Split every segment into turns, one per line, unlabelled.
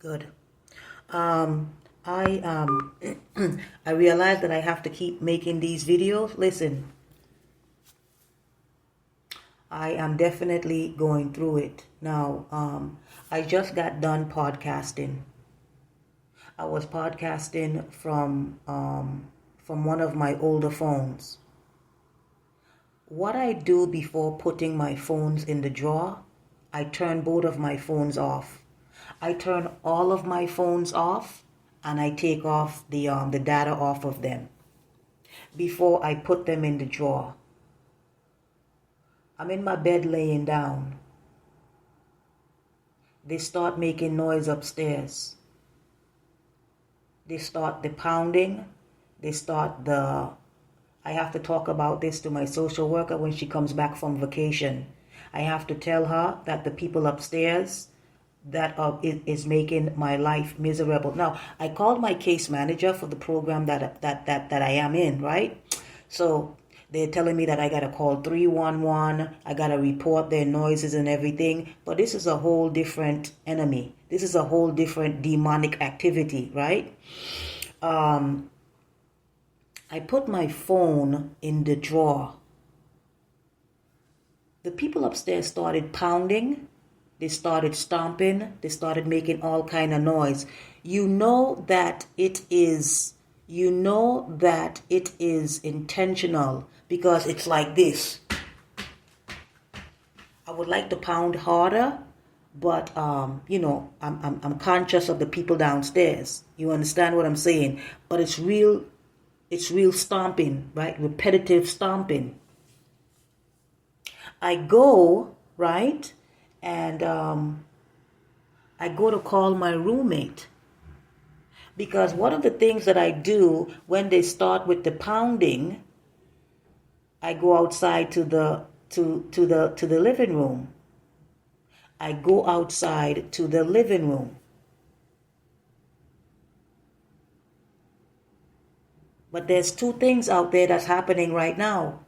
Good. I I realize that I have to keep making these videos. Listen, I am definitely going through it now. I just got done podcasting. I was podcasting from one of my older phones. What I do before putting my phones in the drawer, I turn both of my phones off. I turn all of my phones off, and I take off the data off of them before I put them in the drawer. I'm in my bed laying down. They start making noise upstairs. They start the pounding. They start the... I have to talk about this to my social worker when she comes back from vacation. I have to tell her that the people upstairs that is making my life miserable. Now, I called my case manager for the program that I am in, right? So they're telling me that I gotta call 311. I gotta report their noises and everything. But this is a whole different enemy. This is a whole different demonic activity, right? I put my phone in the drawer. The people upstairs started pounding. They started stomping. They started making all kind of noise. You know that it is intentional because it's like this. I would like to pound harder, but I'm conscious of the people downstairs. You understand what I'm saying? But it's real stomping, right? Repetitive stomping. I go, right? And I go to call my roommate, because one of the things that I do when they start with the pounding, I go outside to the living room. I go outside to the living room. But there's two things out there that's happening right now.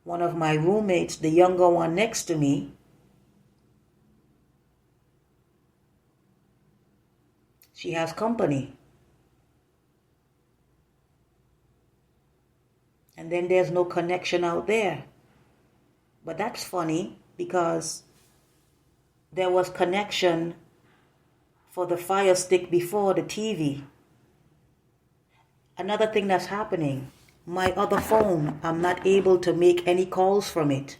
One of my roommates, the younger one next to me, she has company. And then there's no connection out there. But that's funny because there was connection for the Fire Stick before the TV. Another thing that's happening, my other phone, I'm not able to make any calls from it.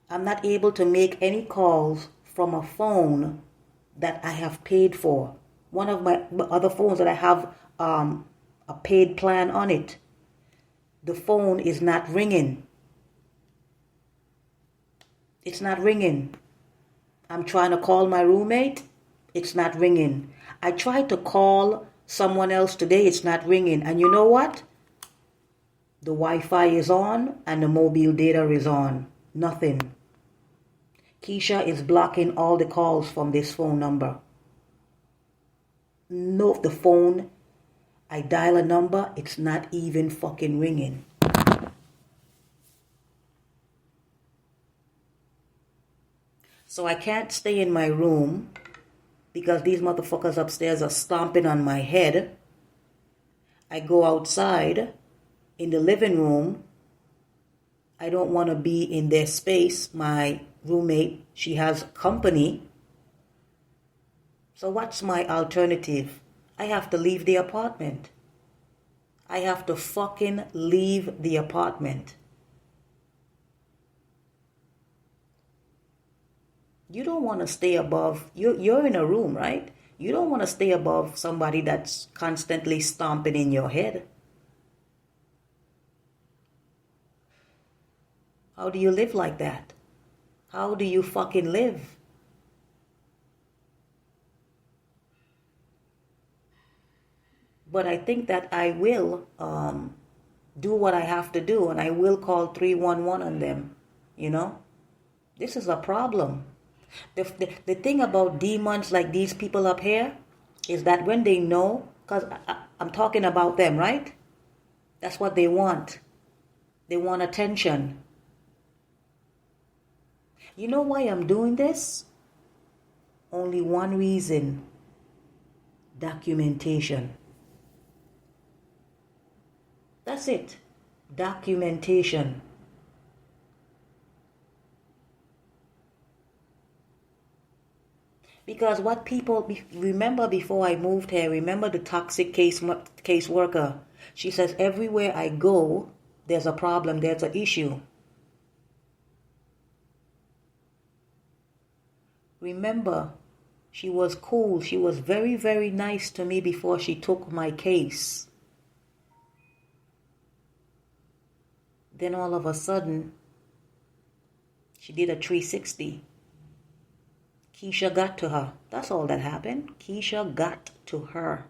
I'm not able to make any calls from a phone that I have paid for. One of my other phones that I have a paid plan on it. The phone is not ringing. It's not ringing. I'm trying to call my roommate. It's not ringing. I tried to call someone else today. It's not ringing. And you know what? The Wi-Fi is on and the mobile data is on. Nothing. Keisha is blocking all the calls from this phone number. No, the phone, I dial a number, it's not even fucking ringing. So I can't stay in my room because these motherfuckers upstairs are stomping on my head. I go outside in the living room. I don't want to be in their space. My roommate, she has company. So what's my alternative? I have to leave the apartment. I have to fucking leave the apartment. You don't want to stay above, you're in a room, right? You don't want to stay above somebody that's constantly stomping in your head. How do you live like that? How do you fucking live? But I think that I will do what I have to do, and I will call 311 on them, you know? This is a problem. The thing about demons like these people up here is that when they know, because I'm talking about them, right? That's what they want. They want attention. You know why I'm doing this? Only one reason: documentation. That's it. Documentation. Because what people remember before I moved here, remember the toxic case worker. She says, everywhere I go, there's a problem, there's an issue. Remember, she was cool. She was very, very nice to me before she took my case. Then all of a sudden, she did a 360. Keisha got to her. That's all that happened. Keisha got to her.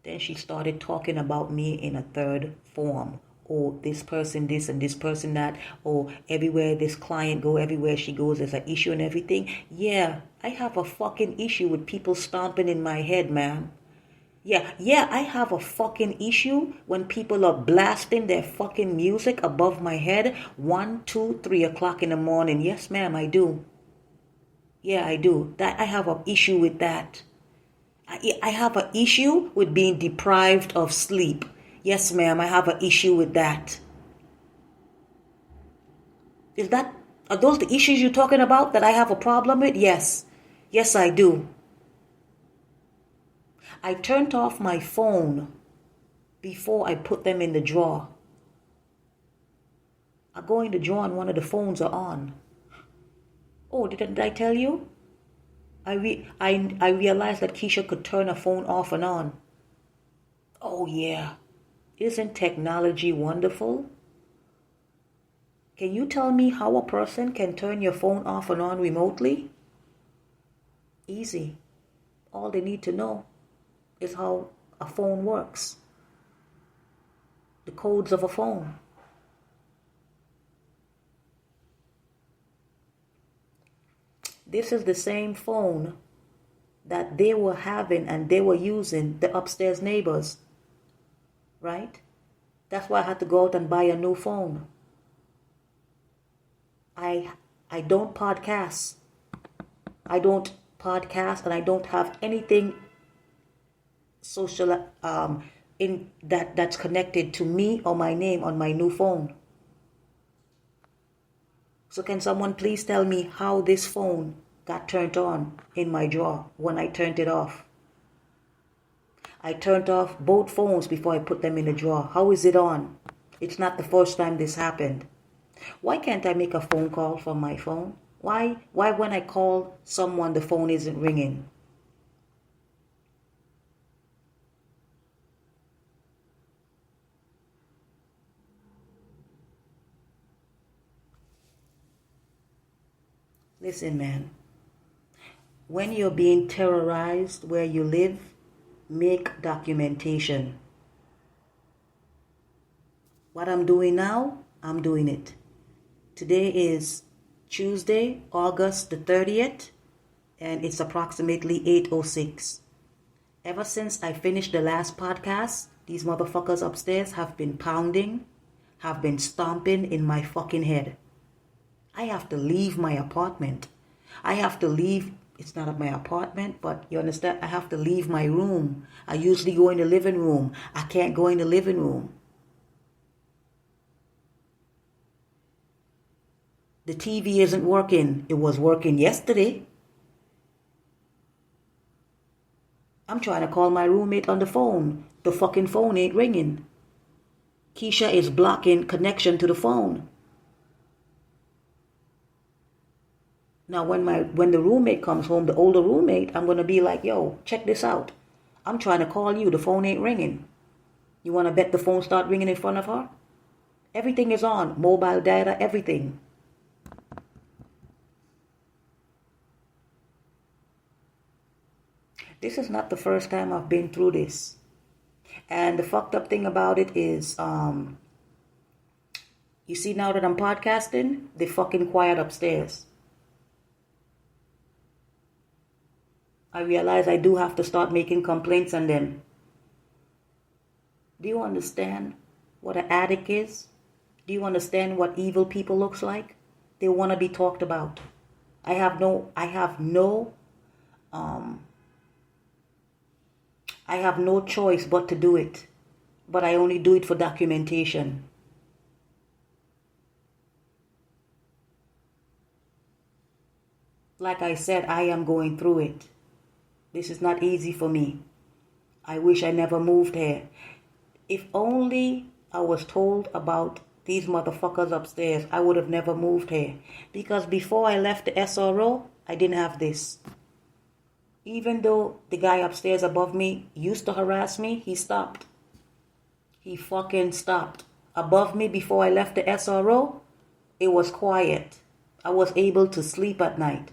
Then she started talking about me in a third form. Oh, this person this and this person that. Oh, everywhere this client go, everywhere she goes, there's an issue and everything. Yeah, I have a fucking issue with people stomping in my head, ma'am. Yeah, I have a fucking issue when people are blasting their fucking music above my head 1, 2, 3 o'clock in the morning. Yes, ma'am, I do. Yeah, I do. That I have an issue with that. I have an issue with being deprived of sleep. Yes, ma'am, I have an issue with that. Are those the issues you're talking about that I have a problem with? Yes. Yes, I do. I turned off my phone before I put them in the drawer. I go in the drawer and one of the phones are on. Oh, didn't I tell you? I realized that Keisha could turn a phone off and on. Oh yeah. Isn't technology wonderful? Can you tell me how a person can turn your phone off and on remotely? Easy. All they need to know is how a phone works. The codes of a phone. This is the same phone that they were having and they were using, the upstairs neighbors. Right? That's why I had to go out and buy a new phone. I don't podcast. I don't podcast and I don't have anything social in that's connected to me or my name on my new phone. So can someone please tell me how this phone got turned on in my drawer when I turned it off? I turned off both phones before I put them in the drawer. How is it on? It's not the first time this happened. Why can't I make a phone call from my phone? Why when I call someone the phone isn't ringing? Listen, man. When you're being terrorized where you live, make documentation. What I'm doing now, I'm doing it. Today is Tuesday, August the 30th, and it's approximately 8:06. Ever since I finished the last podcast, these motherfuckers upstairs have been pounding, have been stomping in my fucking head. I have to leave my apartment. I have to leave. It's not my apartment, but you understand? I have to leave my room. I usually go in the living room. I can't go in the living room. The TV isn't working. It was working yesterday. I'm trying to call my roommate on the phone. The fucking phone ain't ringing. Keisha is blocking connection to the phone. Now, when the roommate comes home, the older roommate, I'm going to be like, yo, check this out. I'm trying to call you. The phone ain't ringing. You want to bet the phone start ringing in front of her? Everything is on. Mobile data, everything. This is not the first time I've been through this. And the fucked up thing about it is, you see now that I'm podcasting, they're fucking quiet upstairs. I realize I do have to start making complaints on them. Do you understand what an addict is? Do you understand what evil people looks like? They want to be talked about. I have no I have no choice but to do it. But I only do it for documentation. Like I said, I am going through it. This is not easy for me. I wish I never moved here. If only I was told about these motherfuckers upstairs, I would have never moved here. Because before I left the SRO, I didn't have this. Even though the guy upstairs above me used to harass me, he stopped. He fucking stopped. Above me before I left the SRO, it was quiet. I was able to sleep at night.